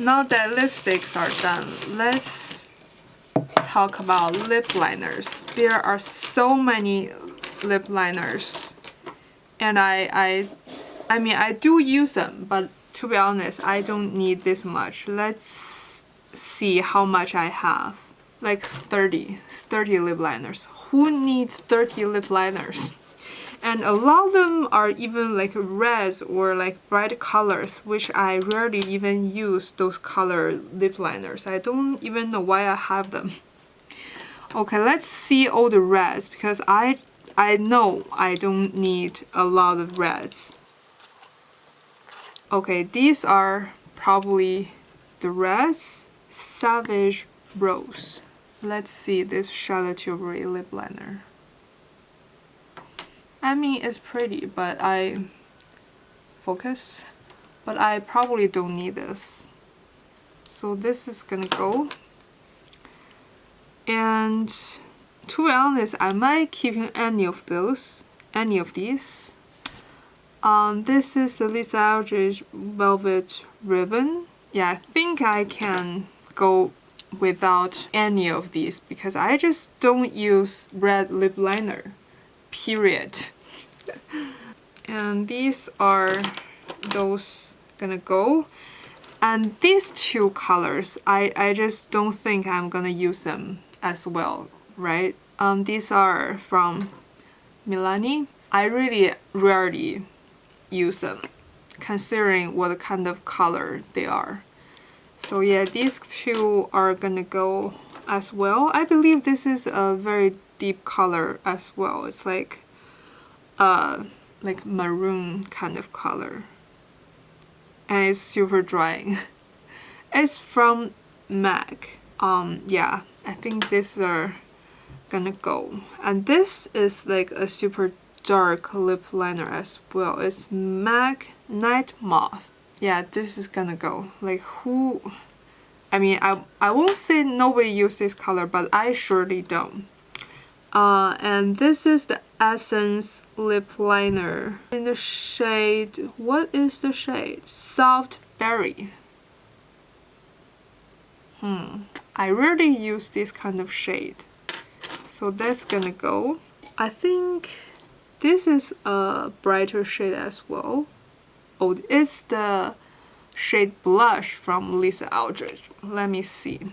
now that lipsticks are done, let's talk about lip liners. There are so many lip liners, and I mean I do use them, but to be honest, I don't need this much. Let's see how much I have. Like 30 lip liners. Who needs 30 lip liners? And a lot of them are even like reds or like bright colors, which I rarely even use those color lip liners. I don't even know why I have them. Okay, let's see all the reds, because I know I don't need a lot of reds. Okay, these are probably the reds. Savage Rose. Let's see this Charlotte Tilbury lip liner. I mean, it's pretty, but I probably don't need this. So this is gonna go. And to be honest, I might keep any of these. This is the Lisa Eldridge Velvet Ribbon. Yeah, I think I can go without any of these because I just don't use red lip liner. Period. And these are those gonna go. And these two colors, I just don't think I'm gonna use them as well, right? These are from Milani. I really rarely use them, considering what kind of color they are. So yeah, these two are gonna go as well. I believe this is a very deep color as well. It's like maroon kind of color, and it's super drying. It's from MAC. Yeah, I think these are gonna go. And this is like a super dark lip liner as well. It's MAC Night Moth. Yeah, this is gonna go. Like who? I mean, I won't say nobody uses this color, but I surely don't. And this is the Essence lip liner in the shade. What is the shade? Soft Berry. I rarely use this kind of shade, so that's gonna go. I think this is a brighter shade as well. Oh, it's the shade Blush from Lisa Eldridge. Let me see.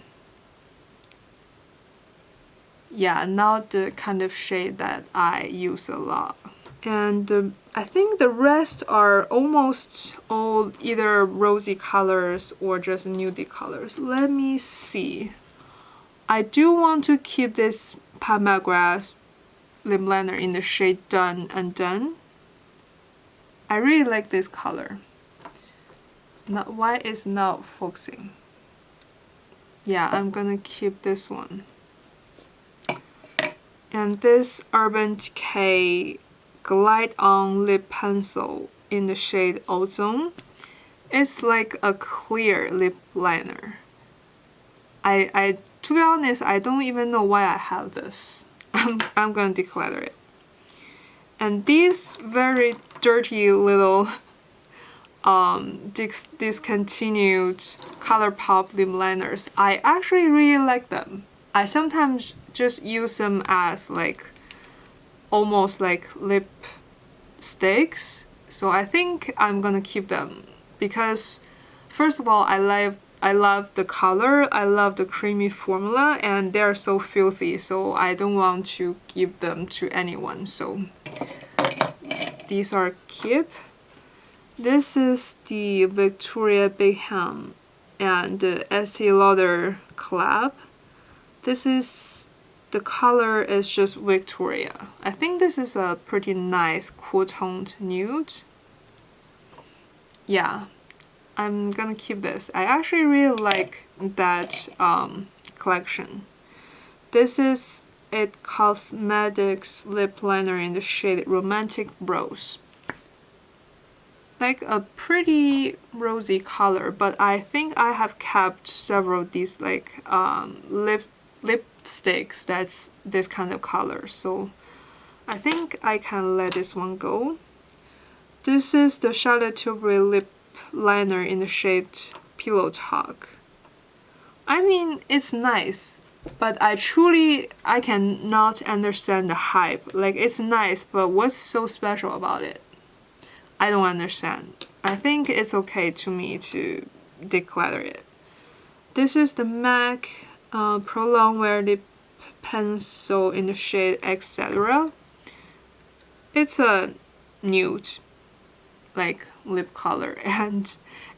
Yeah, not the kind of shade that I use a lot. And I think the rest are almost all either rosy colors or just nudie colors. Let me see. I do want to keep this Pat McGrath lip liner in the shade Done and Done. I really like this color. Why is not focusing? Yeah, I'm gonna keep this one. And this Urban Decay Glide On Lip Pencil in the shade Ozone. It's like a clear lip liner. To be honest, I don't even know why I have this. I'm gonna declutter it. And these very dirty little discontinued ColourPop lip liners, I actually really like them. I sometimes just use them as like almost like lip sticks. So I think I'm gonna keep them because first of all, I love the color, I love the creamy formula, and they're so filthy, so I don't want to give them to anyone. So these are keep. This is the Victoria Beckham and the Estee Lauder collab. This is, the color is just Victoria. I think this is a pretty nice cool toned nude. Yeah, I'm gonna keep this. I actually really like that collection. This is It Cosmetics lip liner in the shade Romantic Rose. Like a pretty rosy color, but I think I have kept several of these like lipsticks that's this kind of color, so I think I can let this one go. This is the Charlotte Tilbury lip liner in the shade Pillow Talk. I mean, it's nice, but I cannot understand the hype. Like, it's nice, but what's so special about it? I don't understand. I think it's okay to me to declutter it. This is the MAC Pro Longwear Lip Pencil in the shade Etc. It's a nude, like, lip color, and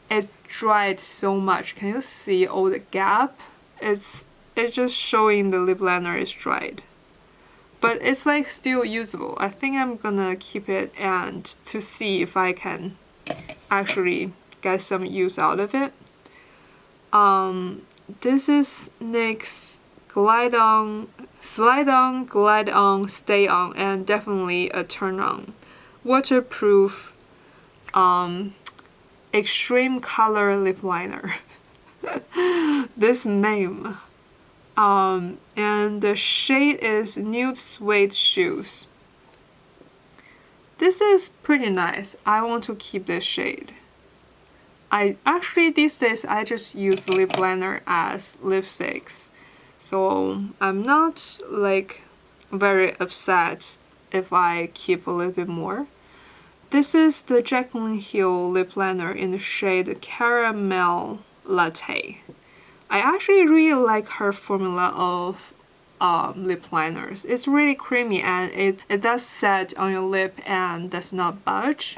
it dried so much. Can you see all the gap? It's just showing the lip liner is dried. But it's like still usable. I think I'm gonna keep it and to see if I can actually get some use out of it. This is NYX Glide On, Slide On, Glide On, Stay On, and definitely a turn on. Waterproof extreme color lip liner. This name. And the shade is Nude Suede Shoes. This is pretty nice. I want to keep this shade. I actually these days I just use lip liner as lipsticks, so I'm not like very upset if I keep a little bit more. This is the Jaclyn Hill lip liner in the shade Caramel Latte. I actually really like her formula of lip liners. It's really creamy and it does set on your lip and does not budge.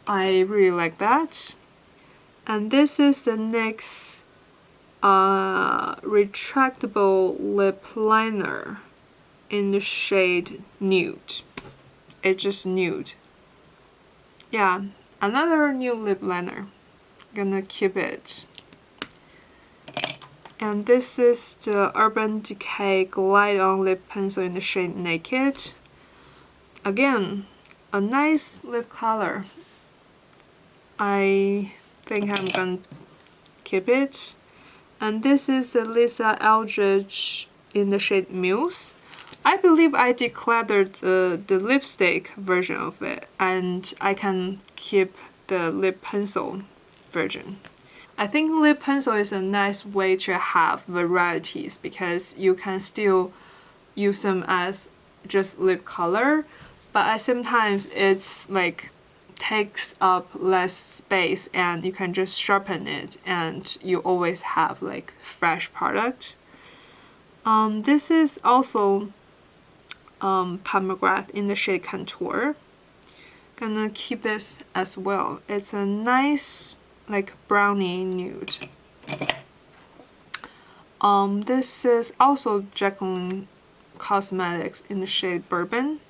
I really like that. And this is the NYX retractable lip liner in the shade Nude. It's just nude. Yeah, another new lip liner. Gonna keep it. And this is the Urban Decay Glide On Lip Pencil in the shade Naked. Again, a nice lip color. I think I'm gonna keep it. And this is the Lisa Eldridge in the shade Muse. I believe I decluttered the lipstick version of it, and I can keep the lip pencil version. I think lip pencil is a nice way to have varieties because you can still use them as just lip color, but at the same time it's like takes up less space and you can just sharpen it and you always have like fresh product. This is also pomegranate in the shade Contour. Gonna keep this as well. It's a nice like brownie nude. This is also Jaclyn Cosmetics in the shade Bourbon.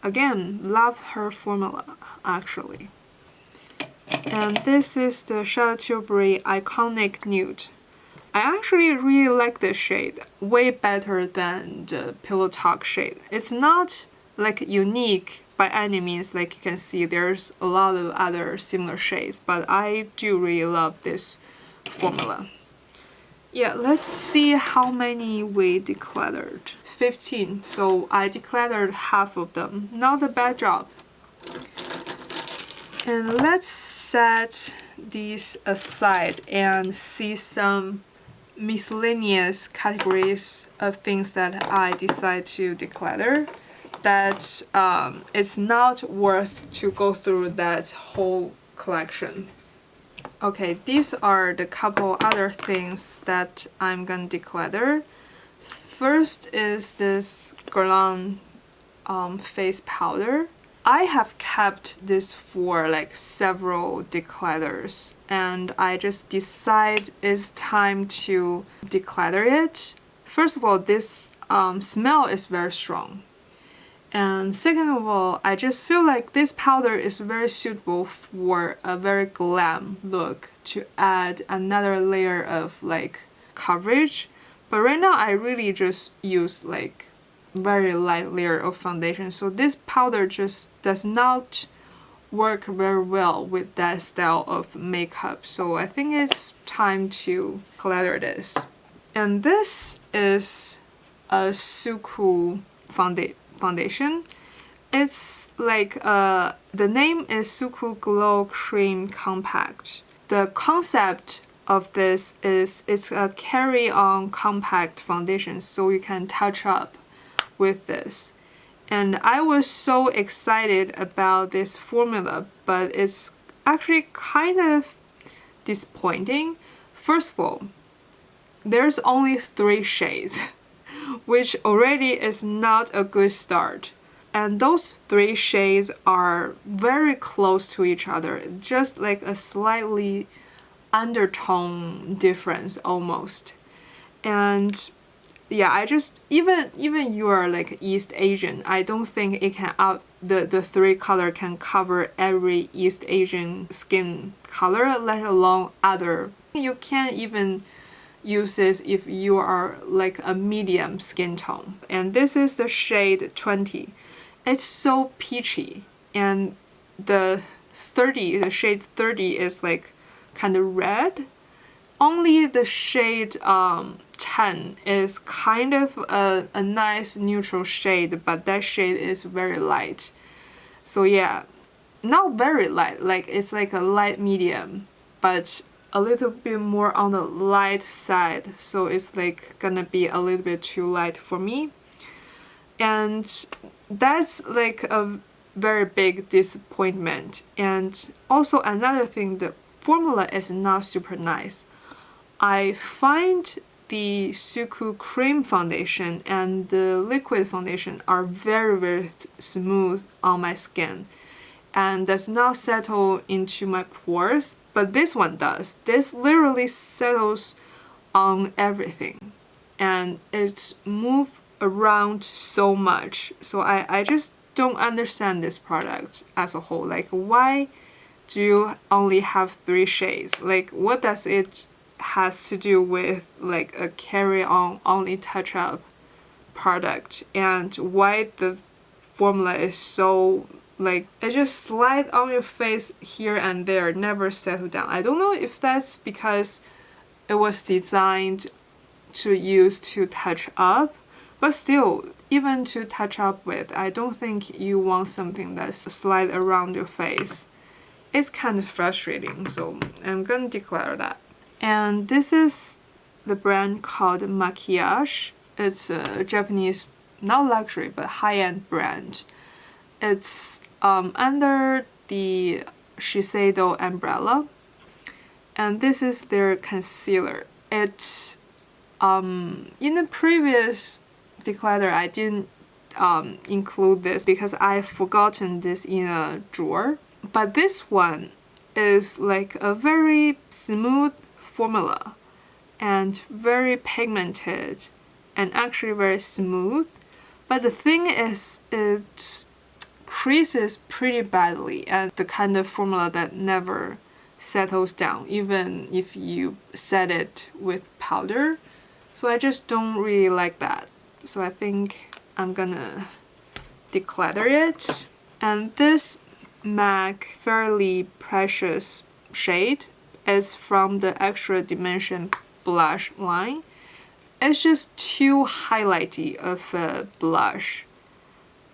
Again, love her formula actually. And this is the Charlotte Tilbury Iconic Nude. I actually really like this shade, way better than the Pillow Talk shade. It's not like unique by any means, like you can see there's a lot of other similar shades, but I do really love this formula. Yeah, let's see how many we decluttered. 15, so I decluttered half of them. Not a bad job. And let's set these aside and see some miscellaneous categories of things that I decide to declutter that it's not worth to go through that whole collection. Okay, these are the couple other things that I'm gonna declutter. First is this Guerlain face powder. I have kept this for like several declutters and I just decide it's time to declutter it. First of all, this smell is very strong. And second of all, I just feel like this powder is very suitable for a very glam look to add another layer of like coverage. But right now I really just use like very light layer of foundation, so this powder just does not work very well with that style of makeup, so I think it's time to declutter this. And this is a SUQQU foundation. It's like the name is SUQQU Glow Cream Compact. The concept of this is it's a carry-on compact foundation, so you can touch up with this. And I was so excited about this formula, but it's actually kind of disappointing. First of all, there's only 3 shades, which already is not a good start. And those 3 shades are very close to each other, just like a slightly undertone difference almost. And yeah, I just even you are like East Asian, I don't think it can the 3 color can cover every East Asian skin color, let alone other. You can't even use this if you are like a medium skin tone. And this is the shade 20. It's so peachy, and the shade 30 is like kind of red. Only the shade 10 is kind of a nice neutral shade, but that shade is very light. So yeah, not very light, like it's like a light medium, but a little bit more on the light side, so it's like gonna be a little bit too light for me. And that's like a very big disappointment. And also another thing, the formula is not super nice. I find the SUQQU cream foundation and the liquid foundation are very smooth on my skin and does not settle into my pores, but this one does. This literally settles on everything, and it's moved around so much. So I just don't understand this product as a whole. Like, why do you only have 3 shades? Like, what does it has to do with like a carry-on only touch-up product, and why the formula is so like it just slide on your face here and there, never settle down. I don't know if that's because it was designed to use to touch up, but still, even to touch up with, I don't think you want something that's slide around your face. It's kind of frustrating, so I'm gonna declutter that. And this is the brand called Maquillage. It's a Japanese, not luxury, but high-end brand. It's under the Shiseido umbrella. And this is their concealer. It's in the previous declutter, I didn't include this because I've forgotten this in a drawer. But this one is like a very smooth formula and very pigmented and actually very smooth. But the thing is, it creases pretty badly, and the kind of formula that never settles down even if you set it with powder. So I just don't really like that. So I think I'm gonna declutter it. And this MAC Fairly Precious shade is from the Extra Dimension blush line. It's just too highlighty of a blush,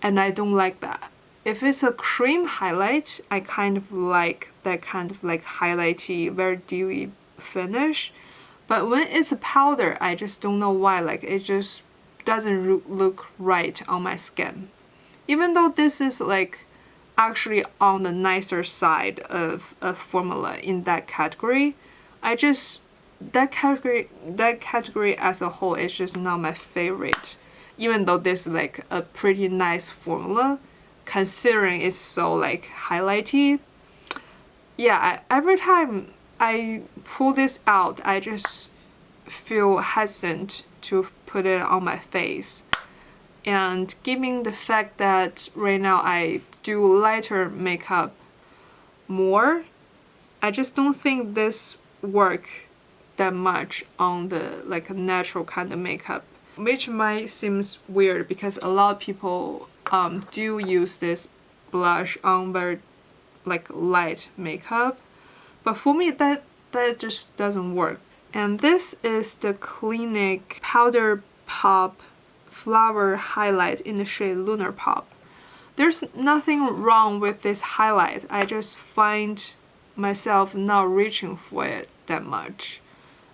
and I don't like that. If it's a cream highlight, I kind of like that kind of like highlighty, very dewy finish. But when it's a powder, I just don't know why, like it just doesn't look right on my skin. Even though this is like actually on the nicer side of a formula in that category, that category as a whole is just not my favorite. Even though this is like a pretty nice formula, considering it's so like highlighty. Yeah, every time I pull this out, I just feel hesitant to put it on my face. And given the fact that right now I do lighter makeup more, I just don't think this work that much on the like natural kind of makeup, which might seem weird because a lot of people do use this blush on very like light makeup, but for me that just doesn't work. And this is the Clinique Powder Pop Flower Highlight in the shade Lunar Pop. There's nothing wrong with this highlight, I just find myself not reaching for it that much.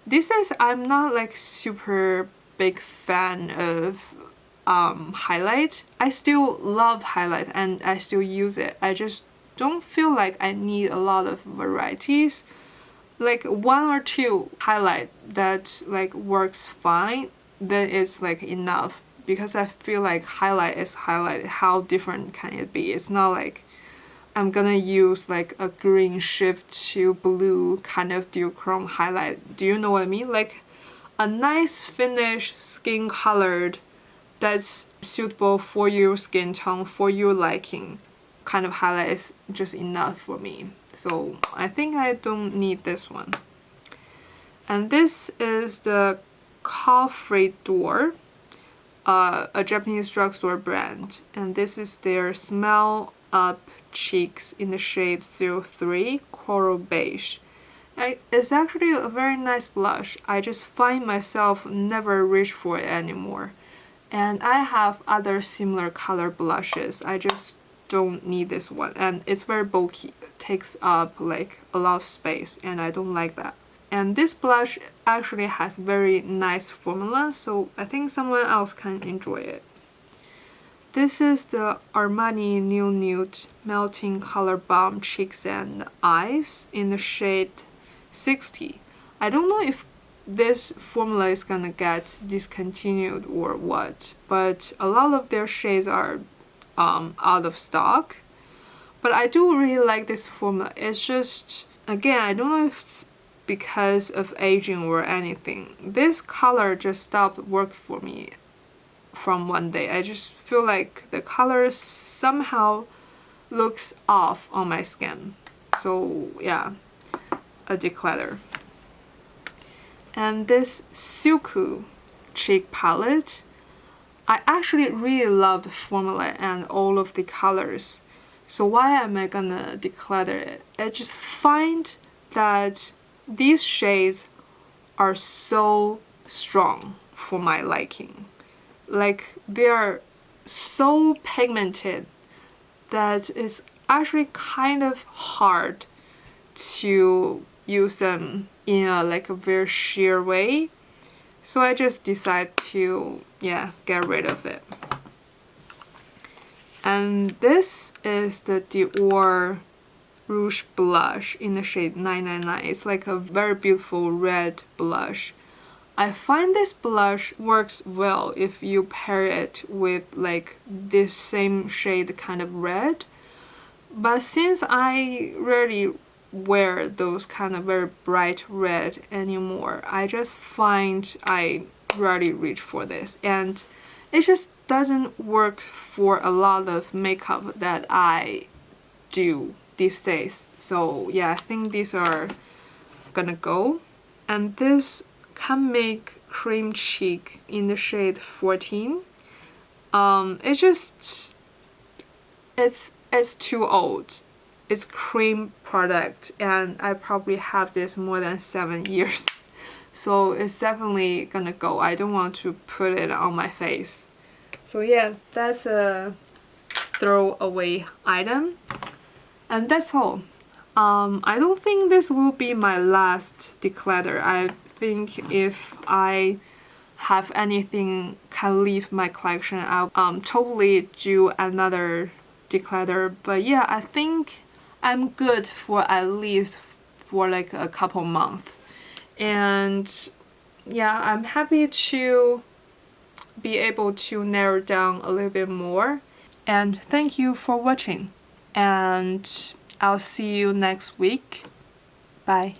These days, I'm not like super big fan of highlight. I still love highlight and I still use it. I just don't feel like I need a lot of varieties. Like 1 or 2 highlight that like works fine, then it's like enough, because I feel like highlight is highlight. How different can it be? It's not like I'm gonna use like a green shift to blue kind of duochrome highlight. Do you know what I mean? Like a nice finish skin colored that's suitable for your skin tone, for your liking kind of highlight is just enough for me. So I think I don't need this one. And this is the COLLECTION, a Japanese drugstore brand. And this is their Smell Up Cheeks in the shade 03 Coral Beige. It's actually a very nice blush. I just find myself never reach for it anymore. And I have other similar color blushes. I just don't need this one. And it's very bulky. It takes up like a lot of space and I don't like that. And this blush actually has very nice formula, so I think someone else can enjoy it. This is the Armani New Nude Melting Color Balm Cheeks and Eyes in the shade 60. I don't know if this formula is gonna get discontinued or what, but a lot of their shades are out of stock. But I do really like this formula. It's just, again, I don't know if it's because of aging or anything. This color just stopped work for me from one day. I just feel like the color somehow looks off on my skin. So yeah, a declutter. And this SUQQU cheek palette, I actually really love the formula and all of the colors. So why am I gonna declutter it? I just find that these shades are so strong for my liking. Like they are so pigmented that it's actually kind of hard to use them in a very sheer way. So I just decided to get rid of it. And this is the Dior Rouge blush in the shade 999. It's like a very beautiful red blush. I find this blush works well if you pair it with like this same shade kind of red. But since I rarely wear those kind of very bright red anymore, I just find I rarely reach for this, and it just doesn't work for a lot of makeup that I do these days. So yeah, I think these are gonna go. And this can make cream cheek in the shade 14. It's too old. It's cream product and I probably have this more than 7 years. So it's definitely gonna go. I don't want to put it on my face. So yeah, that's a throwaway item. And that's all. I don't think this will be my last declutter. I think if I have anything can leave my collection, I'll totally do another declutter. But yeah, I think I'm good for at least for like a couple months. And yeah, I'm happy to be able to narrow down a little bit more. And thank you for watching. And I'll see you next week. Bye.